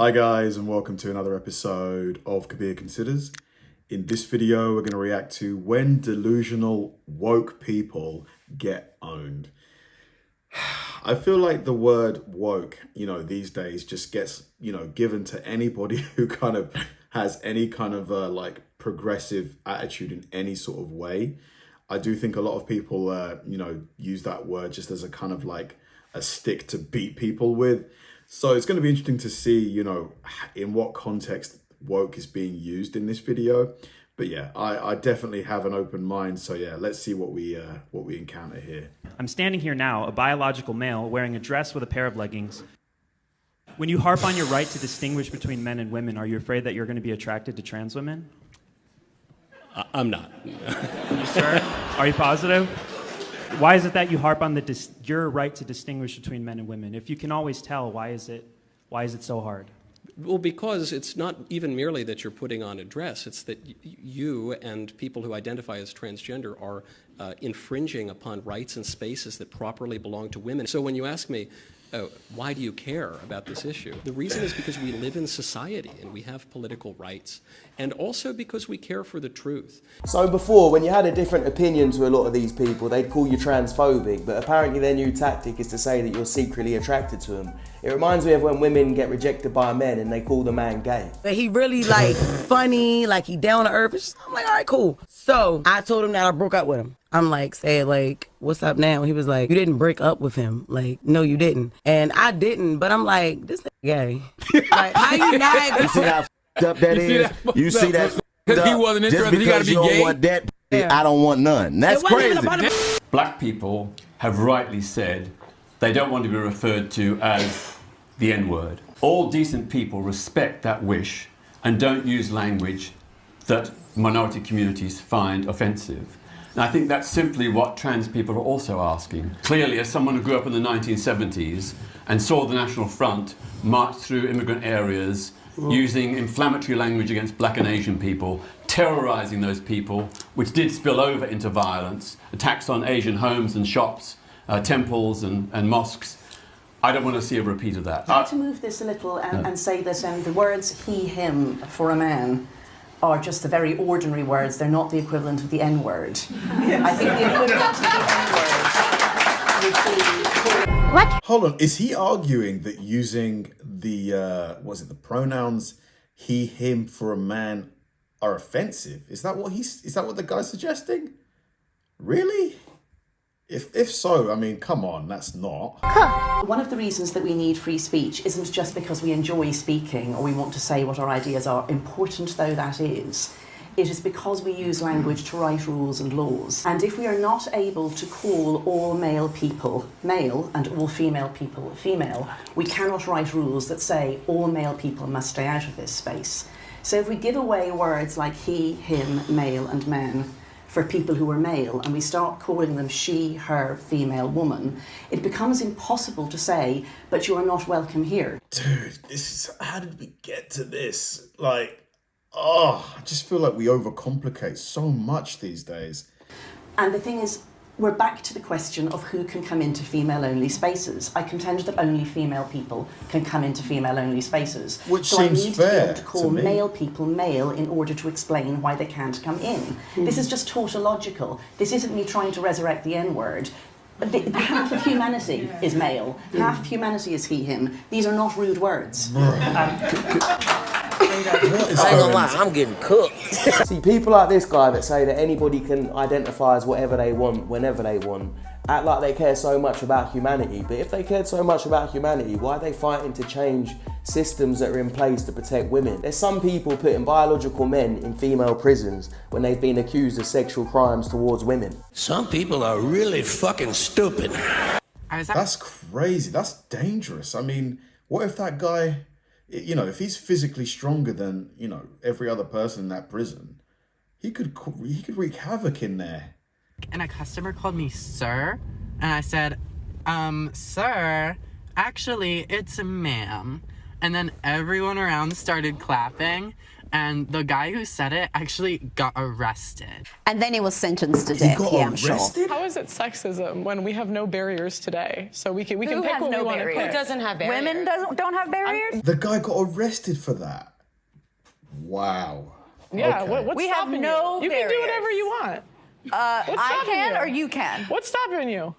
Hi guys, and welcome to another episode of Kabir Considers. In this video, we're going to react to when delusional woke people get owned. I feel like the word woke, these days just gets, given to anybody who kind of has any kind of like progressive attitude in any sort of way. I do think a lot of people, use that word just as a kind of like a stick to beat people with. So it's going to be interesting to see, in what context woke is being used in this video. But yeah, I definitely have an open mind. So yeah, let's see what we encounter here. I'm standing here now, a biological male, wearing a dress with a pair of leggings. When you harp on your right to distinguish between men and women, are you afraid that you're going to be attracted to trans women? I'm not. Sir, are you positive? Why is it that you harp on your right to distinguish between men and women? If you can always tell, why is it so hard? Well, because it's not even merely that you're putting on a dress, it's that you and people who identify as transgender are infringing upon rights and spaces that properly belong to women. So when you ask me, why do you care about this issue? The reason is because we live in society and we have political rights, and also because we care for the truth. So before, when you had a different opinion to a lot of these people, they'd call you transphobic, but apparently their new tactic is to say that you're secretly attracted to them. It reminds me of when women get rejected by men and they call the man gay. He really like funny, like he down to earth. I'm like, all right, cool. So I told him that I broke up with him. I'm like, what's up now? He was like, you didn't break up with him. Like, no, you didn't. And I didn't, but I'm like, this nigga gay. Like, how you not? You see how f***ed up that is? You see that because he wasn't interested. Just He gotta because be you don't gay. want that, I don't want none. That's crazy. Black people have rightly said they don't want to be referred to as the N-word. All decent people respect that wish and don't use language that minority communities find offensive. And I think that's simply what trans people are also asking. Clearly, as someone who grew up in the 1970s and saw the National Front march through immigrant areas using inflammatory language against black and Asian people, terrorizing those people, which did spill over into violence, attacks on Asian homes and shops, temples and mosques, I don't want to see a repeat of that. I'd like to move this a little and say that the words he, him for a man are just the very ordinary words. They're not the equivalent of the N-word. I think the equivalent of the N-word would be... What? Hold on, is he arguing that using the, the pronouns he, him for a man are offensive? Is that what the guy's suggesting? Really? If so, I mean, come on, that's not. One of the reasons that we need free speech isn't just because we enjoy speaking or we want to say what our ideas are, important though that is. It is because we use language to write rules and laws. And if we are not able to call all male people male and all female people female, we cannot write rules that say all male people must stay out of this space. So if we give away words like he, him, male and men for people who are male, and we start calling them she, her, female, woman, it becomes impossible to say, but you are not welcome here. Dude, how did we get to this? Like, I just feel like we overcomplicate so much these days. And the thing is, we're back to the question of who can come into female-only spaces. I contend that only female people can come into female-only spaces. Which so seems I need fair to be able to call me. male people male in order to explain why they can't come in. This is just tautological. This isn't me trying to resurrect the N-word. Half of humanity is male. Half of humanity is he, him. These are not rude words. I ain't gonna lie, I'm getting cooked. See, people like this guy that say that anybody can identify as whatever they want, whenever they want, act like they care so much about humanity. But if they cared so much about humanity, why are they fighting to change systems that are in place to protect women? There's some people putting biological men in female prisons when they've been accused of sexual crimes towards women. Some people are really fucking stupid. That's crazy. That's dangerous. I mean, what if that guy, if he's physically stronger than, every other person in that prison, he could wreak havoc in there. And a customer called me sir, and I said, sir, actually, it's a ma'am. And then everyone around started clapping, And the guy who said it actually got arrested. And then he was sentenced to death, I'm sure. How is it sexism when we have no barriers today? So we can pick what we want to pick. Who doesn't have barriers? Women don't have barriers? The guy got arrested for that. Wow. Yeah, Okay. what's We have stopping no you? You can do barriers. whatever you want. I can or you can? What's stopping you?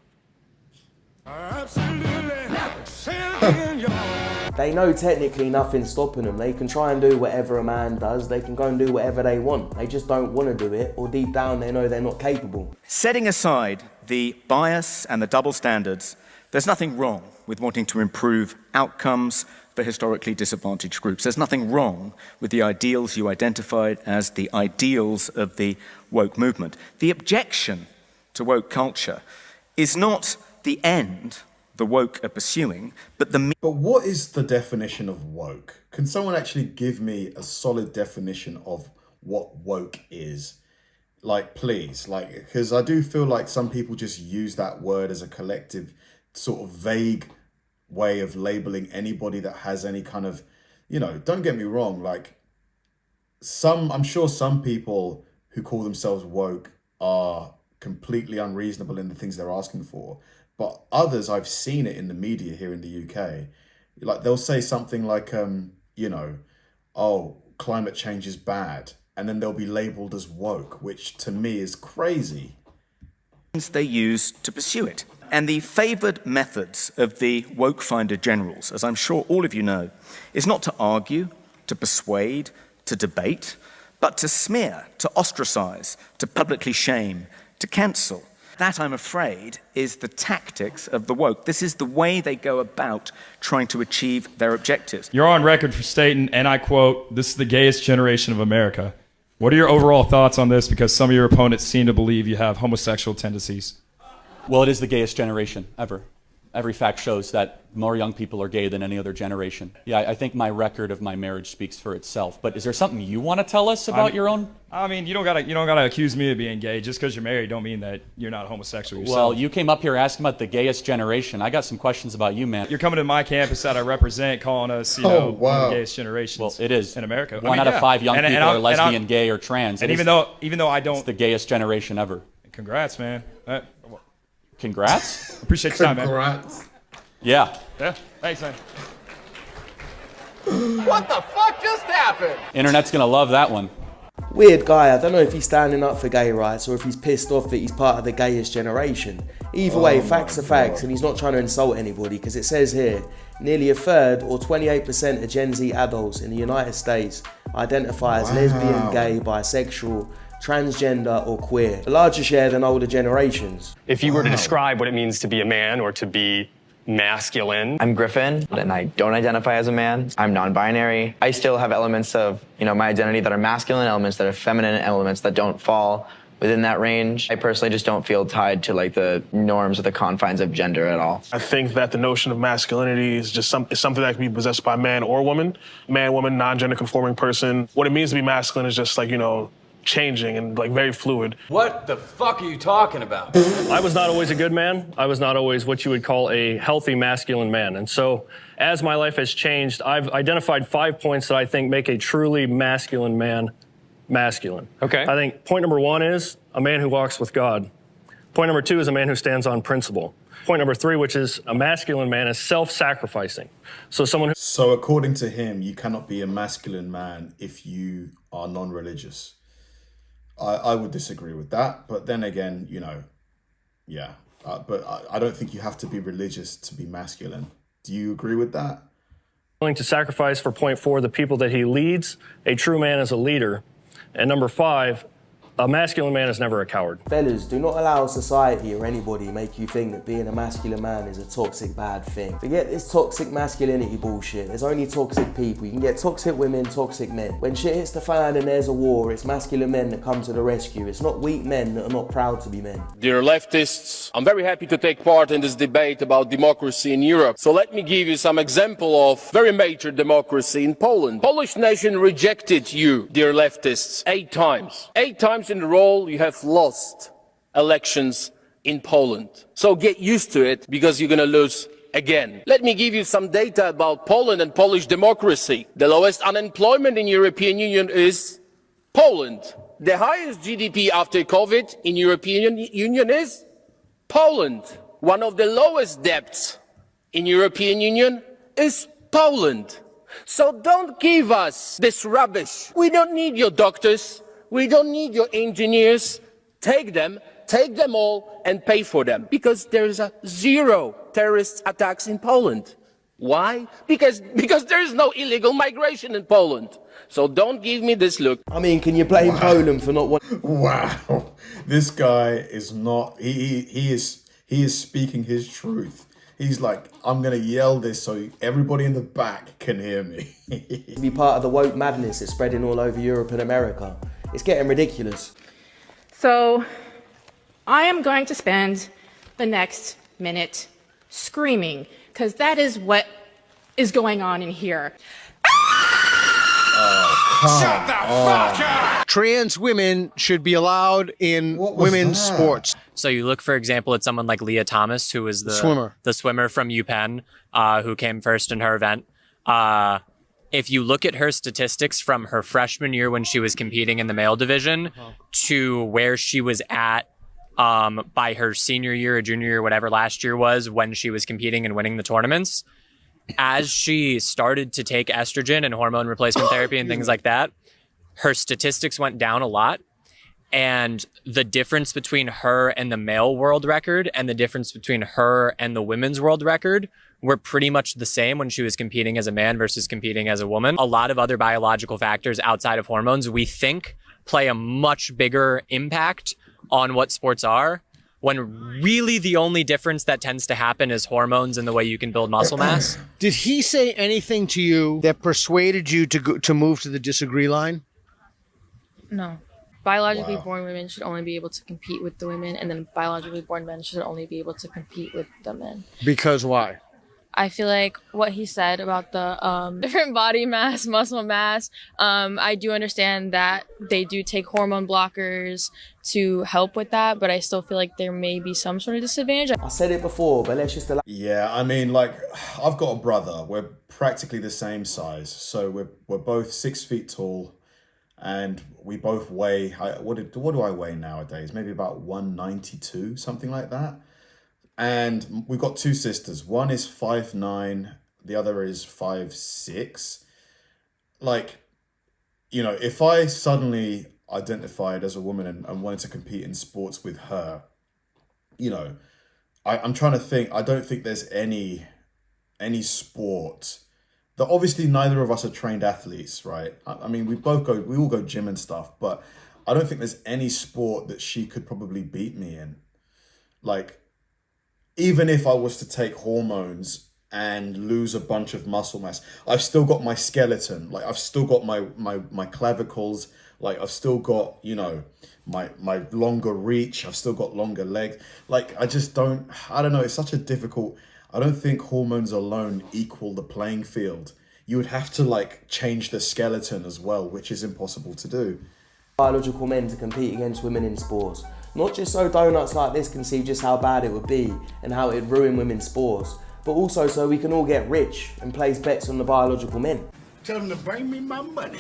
They know technically nothing's stopping them. They can try and do whatever a man does. They can go and do whatever they want. They just don't want to do it, or deep down they know they're not capable. Setting aside the bias and the double standards, there's nothing wrong with wanting to improve outcomes for historically disadvantaged groups. There's nothing wrong with the ideals you identified as the ideals of the woke movement. The objection to woke culture is not the end the woke are pursuing, but what is the definition of woke? Can someone actually give me a solid definition of what woke is? Like, please, like, because I do feel like some people just use that word as a collective sort of vague way of labeling anybody that has any kind of, you know, don't get me wrong, like I'm sure some people who call themselves woke are completely unreasonable in the things they're asking for. But others, I've seen it in the media here in the UK, like they'll say something like, you know, oh, climate change is bad. And then they'll be labeled as woke, which to me is crazy. they use to pursue it. And the favoured methods of the woke finder generals, as I'm sure all of you know, is not to argue, to persuade, to debate, but to smear, to ostracise, to publicly shame, to cancel. That, I'm afraid, is the tactics of the woke. This is the way they go about trying to achieve their objectives. You're on record for stating, and I quote, "This is the gayest generation of America." What are your overall thoughts on this? Because some of your opponents seem to believe you have homosexual tendencies. Well, it is the gayest generation ever. Every fact shows that more young people are gay than any other generation. Yeah, I think my record of my marriage speaks for itself. But is there something you want to tell us about your own? I mean, you don't gotta accuse me of being gay. Just because you're married don't mean that you're not homosexual yourself. Well, you came up here asking about the gayest generation. I got some questions about you, man. You're coming to my campus that I represent, calling us, one of the gayest generations. Well, it is in America. One out of 5 young people are lesbian, gay, or trans. And even though I don't, it's the gayest generation ever. Congrats, man. Congrats. Appreciate your time, man. Congrats. Yeah. Yeah. Thanks, man. What the fuck just happened? Internet's gonna love that one. Weird guy. I don't know if he's standing up for gay rights or if he's pissed off that he's part of the gayest generation. Either way, facts are facts, and he's not trying to insult anybody, because it says here, nearly a third or 28% of Gen Z adults in the United States identify as lesbian, gay, bisexual, transgender or queer. A larger share than older generations. If you were to describe what it means to be a man or to be masculine. I'm Griffin, and I don't identify as a man. I'm non-binary. I still have elements of, my identity that are masculine, elements that are feminine, elements that don't fall within that range. I personally just don't feel tied to the norms or the confines of gender at all. I think that the notion of masculinity is just something that can be possessed by man or woman. Man, woman, non-gender conforming person. What it means to be masculine is just changing and very fluid. What the fuck are you talking about? I was not always a good man. I was not always what you would call a healthy masculine man. And so as my life has changed, I've identified 5 points that I think make a truly masculine man masculine. Okay. I think point number 1 is a man who walks with God. Point number 2 is a man who stands on principle. Point number 3, which is a masculine man, is self-sacrificing. So according to him, you cannot be a masculine man if you are non-religious. I would disagree with that, but then again, but I don't think you have to be religious to be masculine. Do you agree with that? Willing to sacrifice for point 4, the people that he leads. A true man is a leader. And number 5, a masculine man is never a coward. Fellas, do not allow society or anybody make you think that being a masculine man is a toxic bad thing. Forget this toxic masculinity bullshit. There's only toxic people. You can get toxic women, toxic men. When shit hits the fan and there's a war, it's masculine men that come to the rescue. It's not weak men that are not proud to be men. Dear leftists, I'm very happy to take part in this debate about democracy in Europe. So let me give you some example of very major democracy in Poland. Polish nation rejected you, dear leftists, 8 times. 8 times in a row you have lost elections in Poland. So get used to it, because you're going to lose again. Let me give you some data about Poland and Polish democracy. The lowest unemployment in European Union is Poland. The highest GDP after COVID in European Union is Poland. One of the lowest debts in European Union is Poland. So don't give us this rubbish. We don't need your doctors. We don't need your engineers. Take them all and pay for them. Because there's zero terrorist attacks in Poland. Why? Because there is no illegal migration in Poland. So don't give me this look. I mean, can you blame Poland for not wanting... Wow. This guy is not... He is speaking his truth. He's like, I'm going to yell this so everybody in the back can hear me. to be part of the woke madness that's spreading all over Europe and America. It's getting ridiculous. So I am going to spend the next minute screaming, because that is what is going on in here. Shut the fuck up! Trans women should be allowed in women's sports. So you look, for example, at someone like Leah Thomas, who was the swimmer from UPenn, who came first in her event. If you look at her statistics from her freshman year when she was competing in the male division to where she was at by her senior year or junior year, whatever last year was, when she was competing and winning the tournaments, as she started to take estrogen and hormone replacement therapy and things like that, her statistics went down a lot. And the difference between her and the male world record and the difference between her and the women's world record were pretty much the same when she was competing as a man versus competing as a woman. A lot of other biological factors outside of hormones, we think, play a much bigger impact on what sports are, when really the only difference that tends to happen is hormones and the way you can build muscle mass. Did he say anything to you that persuaded you to move to the disagree line? No. Biologically born women should only be able to compete with the women, and then biologically born men should only be able to compete with the men. Because why? I feel like what he said about the different body mass, muscle mass, I do understand that they do take hormone blockers to help with that, but I still feel like there may be some sort of disadvantage. I said it before, but let's just... Yeah, I mean, like, I've got a brother. We're practically the same size. So we're both 6 feet tall, and we both weigh... What do I weigh nowadays? Maybe about 192, something like that. And we've got two sisters. One is 5'9", the other is 5'6". Like, you know, if I suddenly identified as a woman and wanted to compete in sports with her, you know, I'm trying to think. I don't think there's any sport that, obviously neither of us are trained athletes, right? I mean, we all go gym and stuff, but I don't think there's any sport that she could probably beat me in. Like, even if I was to take hormones and lose a bunch of muscle mass, I've still got my skeleton. Like, I've still got my clavicles. Like, I've still got, you know, my longer reach. I've still got longer legs. Like, I don't know. It's such a difficult... I don't think hormones alone equal the playing field. You would have to, like, change the skeleton as well, which is impossible to do. Biological men to compete against women in sports. Not just so donuts like this can see just how bad it would be and how it'd ruin women's sports, but also so we can all get rich and place bets on the biological men. Tell them to bring me my money.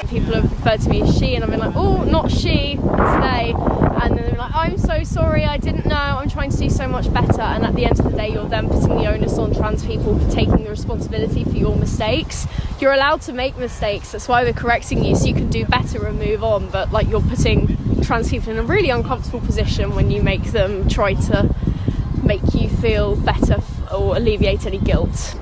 People have referred to me as she, and I've been like, oh, not she, it's they. And then they're like, I'm so sorry, I didn't know, I'm trying to do so much better. And at the end of the day, you're then putting the onus on trans people for taking the responsibility for your mistakes. You're allowed to make mistakes, that's why we're correcting you, so you can do better and move on. But like, you're putting trans people in a really uncomfortable position when you make them try to make you feel better or alleviate any guilt.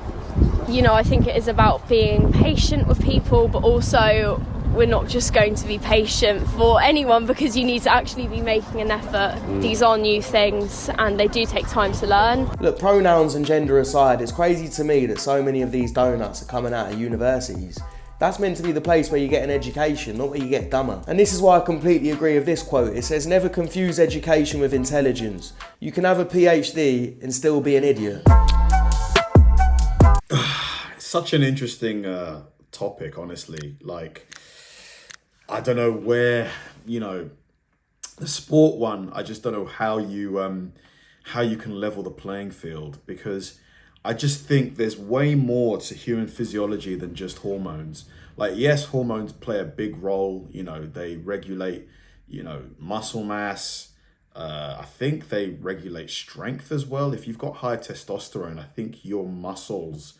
You know, I think it is about being patient with people, but also we're not just going to be patient for anyone, because you need to actually be making an effort. These are new things and they do take time to learn. Look, pronouns and gender aside, it's crazy to me that so many of these donuts are coming out of universities. That's meant to be the place where you get an education, not where you get dumber. And this is why I completely agree with this quote. It says, never confuse education with intelligence. You can have a PhD and still be an idiot. Such an interesting topic, honestly. Like, I don't know where, you know, the sport one, I just don't know how you, how you can level the playing field, because I just think there's way more to human physiology than just hormones. Like, yes, hormones play a big role. You know, they regulate, you know, muscle mass. I think they regulate strength as well. If you've got high testosterone, I think your muscles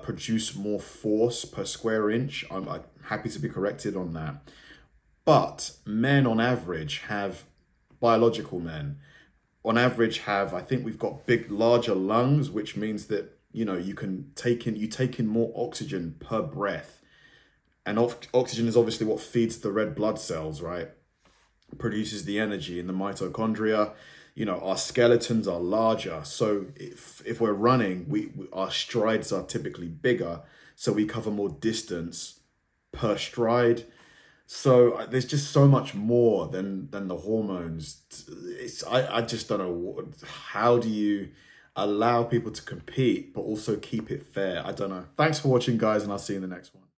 produce more force per square inch. I'm happy to be corrected on that. But men on average have, biological men, on average have, I think we've got larger lungs, which means that, you know, you take in more oxygen per breath. And oxygen is obviously what feeds the red blood cells, right? Produces the energy in the mitochondria. You know, our skeletons are larger. So if we're running, our strides are typically bigger. So we cover more distance per stride. So there's just so much more than the hormones. I just don't know, how do you allow people to compete but also keep it fair? I don't know. Thanks for watching, guys, and I'll see you in the next one.